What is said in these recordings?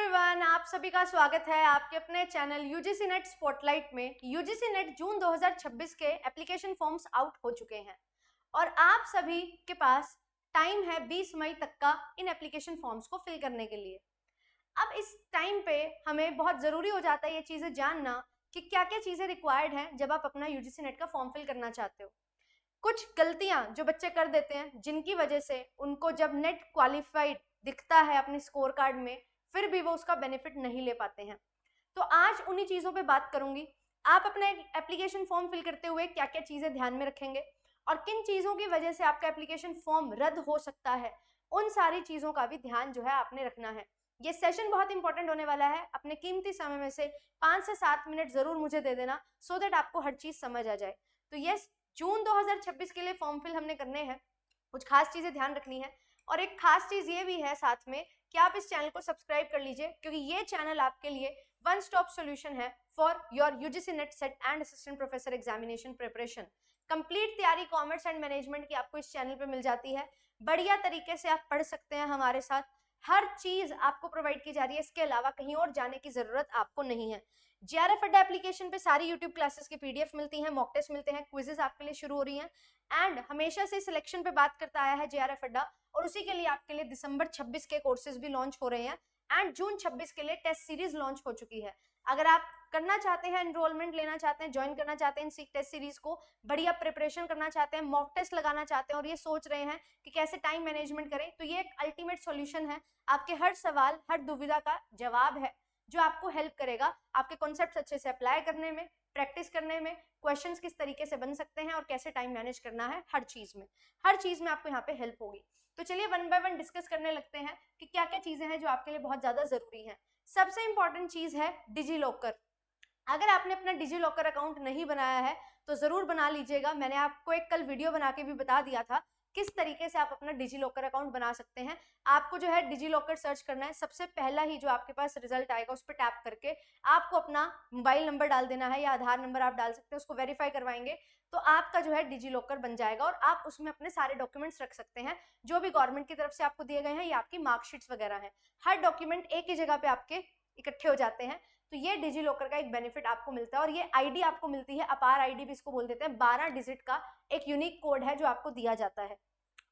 Everyone, आप सभी का स्वागत है आपके अपने चैनल यूजीसी नेट स्पॉटलाइट में। यूजीसी नेट जून 2026 के एप्लीकेशन फॉर्म्स आउट हो चुके हैं और आप सभी के पास टाइम है 20 मई तक का इन एप्लीकेशन फॉर्म्स को फिल करने के लिए। अब इस टाइम पे हमें बहुत ज़रूरी हो जाता है ये चीज़ें जानना कि क्या क्या चीज़ें रिक्वायर्ड हैं जब आप अपना यूजीसी नेट का फॉर्म फिल करना चाहते हो। कुछ गलतियां जो बच्चे कर देते हैं जिनकी वजह से उनको जब नेट क्वालिफाइड दिखता है अपने स्कोर कार्ड में, फिर भी वो उसका बेनिफिट नहीं ले पाते हैं। तो आज उन्हीं चीज़ों पे बात करूंगी। आप अपना एप्लीकेशन फॉर्म फिल करते हुए क्या क्या चीज़ें ध्यान में रखेंगे और किन चीज़ों की वजह से आपका एप्लीकेशन फॉर्म रद्द हो सकता है, उन सारी चीज़ों का भी ध्यान जो है आपने रखना है। ये सेशन बहुत इंपॉर्टेंट होने वाला है। अपने कीमती समय में से 5 से 7 मिनट ज़रूर मुझे दे देना सो दैट आपको हर चीज़ समझ आ जाए। तो यस, जून 2026 के लिए फॉर्म फिल हमने करने हैं, कुछ खास चीज़ें ध्यान रखनी है। और एक खास चीज़ ये भी है साथ में कि आप इस चैनल को सब्सक्राइब कर लीजिए, क्योंकि ये चैनल आपके लिए वन स्टॉप सॉल्यूशन है for your UGC net set and assistant professor examination preparation. Complete तैयारी कॉमर्स एंड मैनेजमेंट की आपको इस चैनल पे मिल जाती है। बढ़िया तरीके से आप पढ़ सकते हैं हमारे साथ, हर चीज़ आपको प्रोवाइड की जा रही है। इसके अलावा कहीं और जाने की ज़रूरत आपको नहीं है। जेआरएफ अड्डा एप्लीकेशन पे सारी यूट्यूब क्लासेस की पीडीएफ मिलती हैं, मॉक टेस्ट मिलते हैं, क्विजेस आपके लिए शुरू हो रही हैं एंड हमेशा से सिलेक्शन पे बात करता आया है जेआरएफ अड्डा, और उसी के लिए आपके लिए दिसंबर 26 के कोर्सेज भी लॉन्च हो रहे हैं एंड जून 26 के लिए टेस्ट सीरीज लॉन्च हो चुकी है। अगर आप करना चाहते हैं, एनरोलमेंट लेना चाहते हैं, ज्वाइन करना चाहते हैं इन टेस्ट सीरीज को, बढ़िया प्रिपरेशन करना चाहते हैं, मॉक टेस्ट लगाना चाहते हैं और ये सोच रहे हैं कि कैसे टाइम मैनेजमेंट करें, तो ये एक अल्टीमेट सॉल्यूशन है। आपके हर सवाल, हर दुविधा का जवाब है जो आपको हेल्प करेगा आपके कॉन्सेप्ट्स अच्छे से अप्लाई करने में, प्रैक्टिस करने में, क्वेश्चंस किस तरीके से बन सकते हैं और कैसे टाइम मैनेज करना है। हर चीज़ में आपको यहाँ पे हेल्प होगी। तो चलिए वन बाय वन डिस्कस करने लगते हैं कि क्या क्या चीज़ें हैं जो आपके लिए बहुत ज़्यादा ज़रूरी हैं। सबसे इंपॉर्टेंट चीज़ है डिजी लॉकर। अगर आपने अपना डिजी लॉकर अकाउंट नहीं बनाया है तो ज़रूर बना लीजिएगा। मैंने आपको एक कल वीडियो बना के भी बता दिया था किस तरीके से आप अपना डिजी लॉकर अकाउंट बना सकते हैं। आपको जो है डिजी लॉकर सर्च करना है, सबसे पहला ही जो आपके पास रिजल्ट आएगा उस पर टैप करके आपको अपना मोबाइल नंबर डाल देना है या आधार नंबर आप डाल सकते हैं, उसको वेरीफाई करवाएंगे तो आपका जो है डिजी लॉकर बन जाएगा और आप उसमें अपने सारे डॉक्यूमेंट्स रख सकते हैं जो भी गवर्नमेंट की तरफ से आपको दिए गए हैं या आपकी मार्कशीट्स वगैरह हैं। हर डॉक्यूमेंट एक ही जगह पे आपके इकट्ठे हो जाते हैं। तो ये डिजी लॉकर का एक बेनिफिट आपको मिलता है और ये आईडी आपको मिलती है, अपार आईडी भी इसको बोल देते हैं। 12 डिजिट का एक यूनिक कोड है जो आपको दिया जाता है,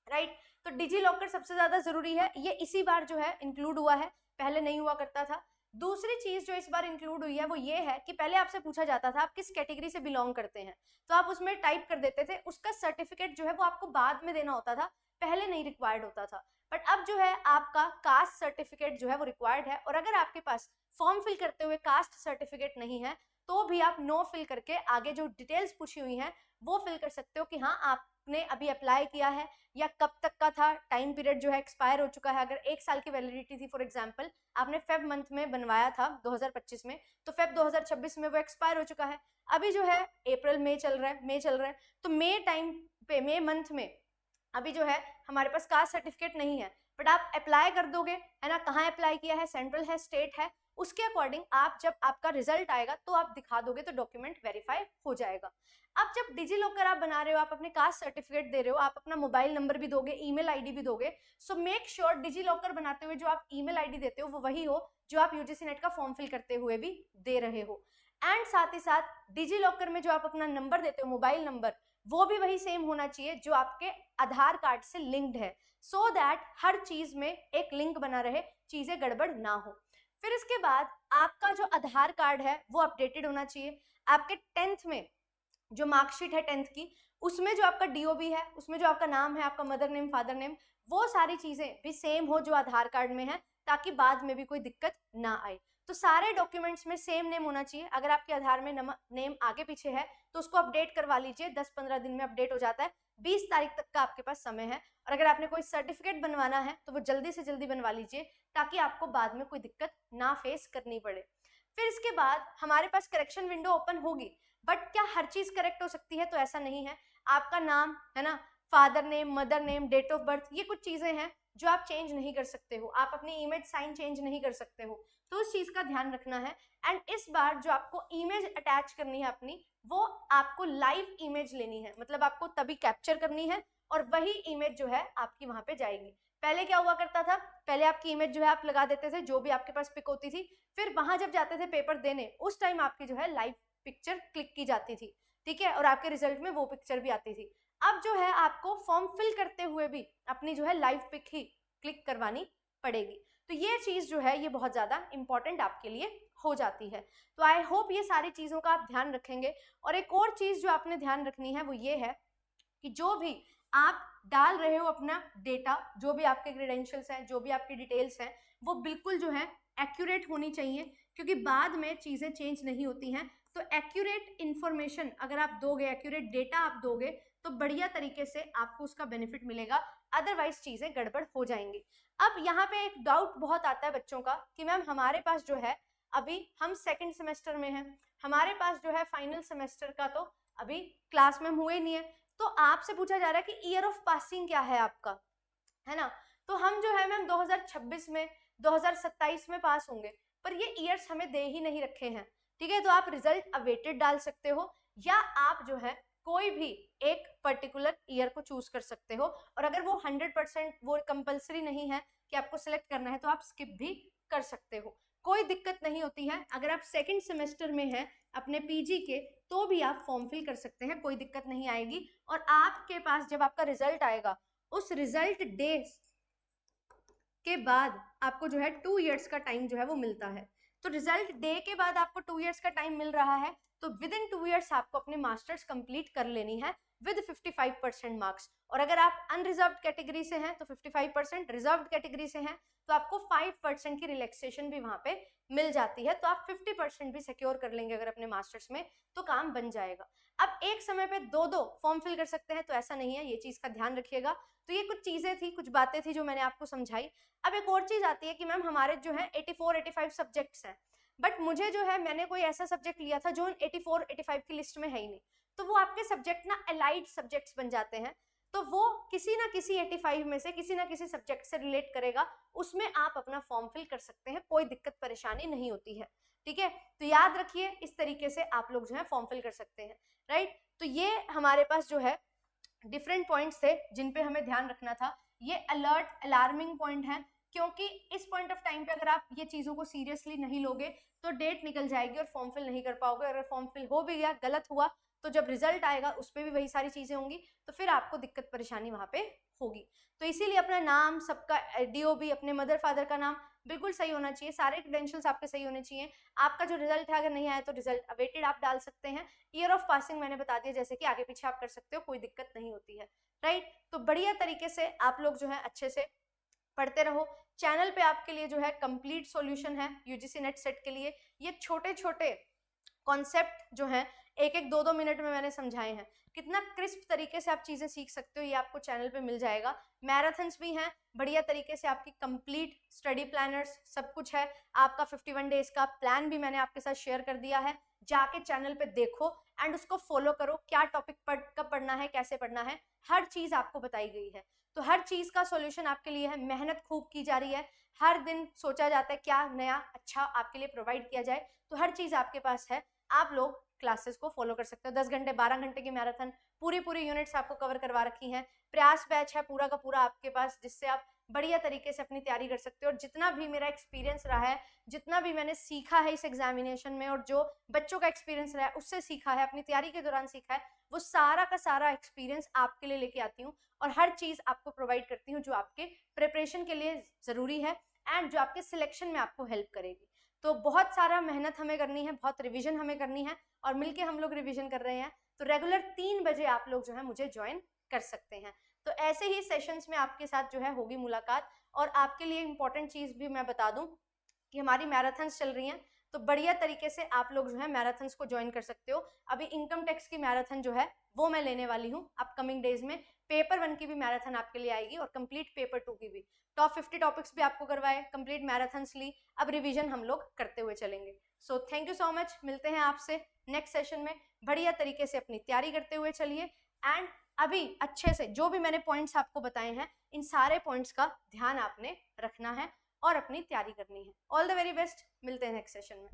राइट। तो डिजी लॉकर सबसे ज्यादा जरूरी है, ये इसी बार जो है इंक्लूड हुआ है, पहले नहीं हुआ करता था। दूसरी चीज जो इस बार इंक्लूड हुई है वो ये है कि पहले आपसे पूछा जाता था आप किस कैटेगरी से बिलोंग करते हैं, तो आप उसमें टाइप कर देते थे, उसका सर्टिफिकेट जो है वो आपको बाद में देना होता था, पहले नहीं रिक्वायर्ड होता था। बट अब जो है आपका कास्ट सर्टिफिकेट जो है वो रिक्वायर्ड है और अगर आपके पास फॉर्म फिल करते हुए कास्ट सर्टिफिकेट नहीं है तो भी आप नो फिल करके आगे जो डिटेल्स पूछी हुई हैं वो फिल कर सकते हो कि हाँ आपने अभी अप्लाई किया है या कब तक का था, टाइम पीरियड जो है एक्सपायर हो चुका है। अगर 1 साल की वैलिडिटी थी, फॉर एग्जांपल आपने फेब मंथ में बनवाया था 2025 में, तो फेब 2026 में वो एक्सपायर हो चुका है। अभी जो है अप्रैल मई चल रहा है, तो मई टाइम पे, मई मंथ में अभी जो है हमारे पास कास्ट सर्टिफिकेट नहीं है, बट आप अप्लाई कर दोगे, है ना। कहाँ अप्लाई किया है, सेंट्रल है, स्टेट है, उसके अकॉर्डिंग आप जब आपका रिजल्ट आएगा तो आप दिखा दोगे तो डॉक्यूमेंट वेरीफाई हो जाएगा। अब जब डिजी लॉकर आप बना रहे हो, आप अपने कास्ट सर्टिफिकेट दे रहे हो, आप अपना मोबाइल नंबर भी दोगे, ईमेल आईडी भी दोगे, so make sure digi locker बनाते हुए जो आप ईमेल आईडी देते हो वो वही हो जो आप यूजीसी नेट का फॉर्म फिल करते हुए भी दे रहे हो। एंड साथ ही साथ डिजी लॉकर में जो आप अपना नंबर देते हो, मोबाइल नंबर, वो भी वही सेम होना चाहिए जो आपके आधार कार्ड से लिंक्ड है, सो दैट हर चीज में एक लिंक बना रहे, चीजें गड़बड़ ना हो। फिर इसके बाद आपका जो आधार कार्ड है वो अपडेटेड होना चाहिए। आपके 10th में जो मार्कशीट है 10th की, उसमें जो आपका डीओबी है, उसमें जो आपका नाम है, आपका मदर नेम, फादर नेम, वो सारी चीजें भी सेम हो जो आधार कार्ड में है, ताकि बाद में भी कोई दिक्कत ना आए। तो सारे डॉक्यूमेंट्स में सेम नेम होना चाहिए। अगर आपके आधार में नेम आगे पीछे है तो उसको अपडेट करवा लीजिए, 10-15 दिन में अपडेट हो जाता है, 20 तारीख तक का आपके पास समय है। और अगर आपने कोई सर्टिफिकेट बनवाना है तो वो जल्दी से जल्दी बनवा लीजिए ताकि आपको बाद में कोई दिक्कत ना फेस करनी पड़े। फिर इसके बाद हमारे पास करेक्शन विंडो ओपन होगी, बट क्या हर चीज करेक्ट हो सकती है, तो ऐसा नहीं है। आपका नाम है ना, father name, mother name, date of birth, ये कुछ चीजें हैं जो आप चेंज नहीं कर सकते हो, आप अपनी इमेज साइन चेंज नहीं कर सकते हो, तो उस चीज का ध्यान रखना है। एंड इस बार जो आपको इमेज अटैच करनी है अपनी, वो आपको लाइव इमेज लेनी है, मतलब आपको तभी कैप्चर करनी है और वही इमेज जो है आपकी वहां पे जाएगी। पहले क्या हुआ करता था, पहले आपकी इमेज जो है आप लगा देते थे, जो भी आपके पास पिक होती थी, फिर वहां जब जाते थे पेपर देने, उस टाइम आपकी जो है लाइव पिक्चर क्लिक की जाती थी, ठीक है, और आपके रिजल्ट में वो पिक्चर भी आती थी। अब जो है आपको फॉर्म फिल करते हुए भी अपनी जो है लाइव पिक ही क्लिक करवानी पड़ेगी। तो ये चीज जो है ये बहुत ज्यादा इंपॉर्टेंट आपके लिए हो जाती है। तो आई होप ये सारी चीजों का आप ध्यान रखेंगे। और एक और चीज जो आपने ध्यान रखनी है वो ये है कि जो भी आप डाल रहे हो अपना डेटा, जो भी आपके क्रेडेंशियल्स हैं, जो भी आपकी डिटेल्स हैं, वो बिल्कुल जो है एक्यूरेट होनी चाहिए, क्योंकि बाद में चीजें चेंज नहीं होती हैं। तो एक्यूरेट इंफॉर्मेशन अगर आप दोगे, एक्यूरेट डेटा आप दोगे, तो बढ़िया तरीके से आपको उसका बेनिफिट मिलेगा, अदरवाइज चीजें गड़बड़ हो जाएंगी। अब यहाँ पे एक डाउट बहुत आता है बच्चों का कि मैम हमारे पास जो है अभी हम सेकंड सेमेस्टर में हैं, हमारे पास जो है फाइनल सेमेस्टर का तो अभी क्लास में हुए नहीं है, तो आपसे पूछा जा रहा है कि ईयर ऑफ पासिंग क्या है आपका, है ना। तो हम जो है मैम 2026 में 2027 में पास होंगे, पर ये ईयर्स हमें दे ही नहीं रखे हैं, ठीक है। तो आप रिजल्ट अवेटेड डाल सकते हो, या आप जो है कोई भी एक पर्टिकुलर ईयर को चूज कर सकते हो, और अगर वो 100% वो कंपलसरी नहीं है कि आपको सिलेक्ट करना है, तो आप स्किप भी कर सकते हो, कोई दिक्कत नहीं होती है। अगर आप सेकंड सेमेस्टर में हैं अपने पीजी के, तो भी आप फॉर्म फिल कर सकते हैं, कोई दिक्कत नहीं आएगी। और आपके पास जब आपका रिजल्ट आएगा, उस रिजल्ट डे के बाद आपको जो है 2 इयर्स का टाइम जो है वो मिलता है। तो रिजल्ट डे के बाद आपको 2 इयर्स का टाइम मिल रहा है, तो विद इन 2 इयर्स आपको अपनी मास्टर्स कंप्लीट कर लेनी है विद 55% मार्क्स। और अगर आप अनरिजर्व्ड कैटेगरी से हैं तो 55%, रिजर्व्ड कैटेगरी से हैं तो आपको 5% की रिलैक्सेशन भी वहां पे मिल जाती है। तो आप 50% भी सिक्योर कर लेंगे अगर अपने मास्टर्स में, तो काम बन जाएगा। अब एक समय पे दो फॉर्म फिल कर सकते हैं, तो ऐसा नहीं है, ये चीज का ध्यान रखिएगा। तो ये कुछ चीजें थी, कुछ बातें थी जो मैंने आपको समझाई। अब एक और चीज आती है कि मैम हमारे जो है 84-85 सब्जेक्ट्स हैं, बट मुझे जो है मैंने कोई ऐसा सब्जेक्ट लिया था जो 84-85 की लिस्ट में है ही नहीं, तो वो आपके सब्जेक्ट ना अलाइड सब्जेक्ट्स बन जाते हैं, तो वो किसी ना किसी 85 में से किसी ना किसी सब्जेक्ट से रिलेट करेगा, उसमें आप अपना फॉर्म फिल कर सकते हैं, कोई दिक्कत परेशानी नहीं होती है, ठीक है। तो याद रखिए, इस तरीके से आप लोग जो है फॉर्म फिल कर सकते हैं, राइट। तो ये हमारे पास जो है डिफरेंट पॉइंट्स थे जिन पे हमें ध्यान रखना था। ये अलर्ट अलार्मिंग पॉइंट है, क्योंकि इस पॉइंट ऑफ टाइम पे अगर आप ये चीजों को सीरियसली नहीं लोगे तो डेट निकल जाएगी और फॉर्म फिल नहीं कर पाओगे। अगर फॉर्म फिल हो भी गया, गलत हुआ, तो जब रिजल्ट आएगा उस पर भी वही सारी चीजें होंगी, तो फिर आपको दिक्कत परेशानी वहां पे होगी। तो इसीलिए अपना नाम, सबका डीओबी, अपने मदर फादर का नाम बिल्कुल सही होना चाहिए, सारे क्रेडेंशियल्स आपके सही होने चाहिए। आपका जो रिजल्ट है अगर नहीं आया तो रिजल्ट अवेटेड आप डाल सकते हैं। ईयर ऑफ पासिंग मैंने बता दिया, जैसे कि आगे पीछे आप कर सकते हो, कोई दिक्कत नहीं होती है, राइट। तो बढ़िया तरीके से आप लोग जो है अच्छे से पढ़ते रहो। चैनल पे आपके लिए जो है कंप्लीट सॉल्यूशन है यूजीसी नेट सेट के लिए। ये छोटे छोटे कॉन्सेप्ट जो हैं 1-1, 2-2 मिनट में मैंने समझाए हैं, कितना क्रिस्प तरीके से आप चीजें सीख सकते हो, ये आपको चैनल पे मिल जाएगा। मैराथन्स भी हैं बढ़िया तरीके से, आपकी कंप्लीट स्टडी प्लानर्स सब कुछ है। आपका 51 डेज का प्लान भी मैंने आपके साथ शेयर कर दिया है, जाके चैनल पे देखो एंड उसको फॉलो करो। क्या टॉपिक कब पढ़ना है, कैसे पढ़ना है, हर चीज आपको बताई गई है। तो हर चीज का सॉल्यूशन आपके लिए है, मेहनत खूब की जा रही है, हर दिन सोचा जाता है क्या नया अच्छा आपके लिए प्रोवाइड किया जाए, तो हर चीज आपके पास है। आप लोग क्लासेस को फॉलो कर सकते हो। 10 घंटे 12 घंटे की मैराथन, पूरी यूनिट्स आपको कवर करवा रखी हैं। प्रयास बैच है पूरा का पूरा आपके पास, जिससे आप बढ़िया तरीके से अपनी तैयारी कर सकते हो। और जितना भी मेरा एक्सपीरियंस रहा है, जितना भी मैंने सीखा है इस एग्जामिनेशन में, और जो बच्चों का एक्सपीरियंस रहा है उससे सीखा है, अपनी तैयारी के दौरान सीखा है, वो सारा का सारा एक्सपीरियंस आपके लिए लेके आती हूँ और हर चीज आपको प्रोवाइड करती हूँ जो आपके प्रिपरेशन के लिए जरूरी है एंड जो आपके सिलेक्शन में आपको हेल्प करेगी। तो बहुत सारा मेहनत हमें करनी है, बहुत रिवीजन हमें करनी है, और मिलके हम लोग रिवीजन कर रहे हैं। तो रेगुलर 3 बजे आप लोग जो है मुझे ज्वाइन कर सकते हैं। तो ऐसे ही सेशंस में आपके साथ जो है होगी मुलाकात। और आपके लिए इंपॉर्टेंट चीज भी मैं बता दूं कि हमारी मैराथन्स चल रही हैं, तो बढ़िया तरीके से आप लोग जो है मैराथन्स को ज्वाइन कर सकते हो। अभी इनकम टैक्स की मैराथन जो है वो मैं लेने वाली हूँ अपकमिंग डेज में। पेपर 1 की भी मैराथन आपके लिए आएगी और कंप्लीट पेपर 2 की भी। टॉप 50 टॉपिक्स भी आपको करवाए, कंप्लीट मैराथन्स ली, अब रिवीजन हम लोग करते हुए चलेंगे। So thank you so much, मिलते हैं आपसे नेक्स्ट सेशन में। बढ़िया तरीके से अपनी तैयारी करते हुए चलिए एंड अभी अच्छे से जो भी मैंने पॉइंट्स आपको बताए हैं, इन सारे पॉइंट्स का ध्यान आपने रखना है और अपनी तैयारी करनी है। ऑल द वेरी बेस्ट, मिलते हैं नेक्स्ट सेशन में।